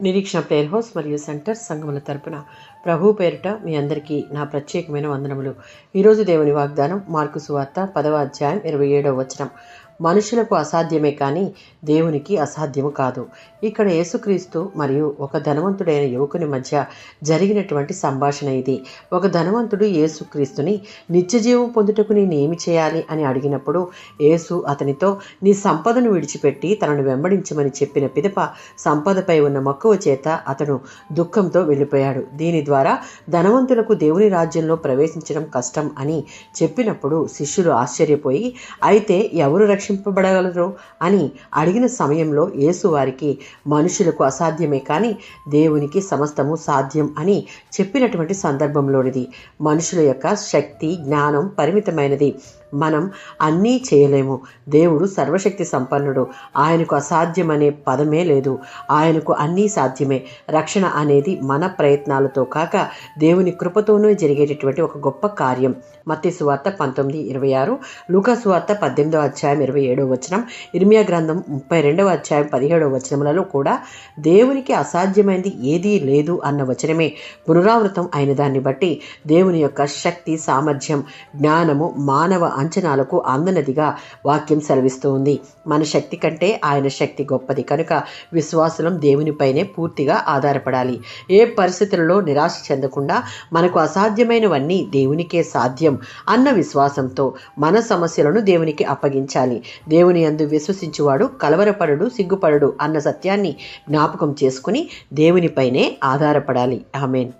నిరీక్షణ prayer house మరియు centre సంఘముల తరపున ప్రభు పేరిట మీ అందరికీ నా ప్రత్యేకమైన వందనములు. ఈరోజు దేవుని వాగ్దానం మార్కు సువార్త 10వ అధ్యాయం 27వ వచనం. మనుషులకు అసాధ్యమే కానీ దేవునికి అసాధ్యము కాదు. ఇక్కడ యేసుక్రీస్తు మరియు ఒక ధనవంతుడైన యువకుని మధ్య జరిగినటువంటి సంభాషణ ఇది. ఒక ధనవంతుడు యేసుక్రీస్తుని నిత్యజీవం పొందుటకు నేను ఏమి చేయాలి అని అడిగినప్పుడు యేసు అతనితో నీ సంపదను విడిచిపెట్టి తనను వెంబడించమని చెప్పిన పిదప సంపదపై ఉన్న మక్కువ చేత అతను దుఃఖంతో వెళ్ళిపోయాడు. దీని ద్వారా ధనవంతులకు దేవుని రాజ్యంలో ప్రవేశించడం కష్టం అని చెప్పినప్పుడు శిష్యులు ఆశ్చర్యపోయి అయితే ఎవరు రక్షింపబడగలరు అని అడిగిన సమయంలో యేసు వారికి మనుషులకు అసాధ్యమే కానీ దేవునికి సమస్తము సాధ్యం అని చెప్పినటువంటి సందర్భంలోనిది. మనుషుల యొక్క శక్తి జ్ఞానం పరిమితమైనది. మనం అన్నీ చేయలేము. దేవుడు సర్వశక్తి సంపన్నుడు. ఆయనకు అసాధ్యమనే పదమే లేదు. ఆయనకు అన్నీ సాధ్యమే. రక్షణ అనేది మన ప్రయత్నాలతో కాక దేవుని కృపతోనూ జరిగేటటువంటి ఒక గొప్ప కార్యం. మత్తయి సువార్త 19:26, లూకా సువార్త 18వ అధ్యాయం 27వ వచనం, ఇర్మియా గ్రంథం 32వ అధ్యాయం 17వ వచనములలో కూడా దేవునికి అసాధ్యమైనది ఏదీ లేదు అన్న వచనమే పునరావృతం అయిన దాన్ని బట్టి దేవుని యొక్క శక్తి సామర్థ్యం జ్ఞానము మానవ అంచనాలకు అందనదిగా వాక్యం సెలవిస్తూ ఉంది. మన శక్తి కంటే ఆయన శక్తి గొప్పది కనుక విశ్వాసులం దేవునిపైనే పూర్తిగా ఆధారపడాలి. ఏ పరిస్థితులలో నిరాశ చెందకుండా మనకు అసాధ్యమైనవన్నీ దేవునికే సాధ్యం అన్న విశ్వాసంతో మన సమస్యలను దేవునికి అప్పగించాలి. దేవుని యందు విశ్వసించువాడు కలవరపడడు సిగ్గుపడడు అన్న సత్యాన్ని జ్ఞాపకం చేసుకుని దేవునిపైనే ఆధారపడాలి. ఆమేన్.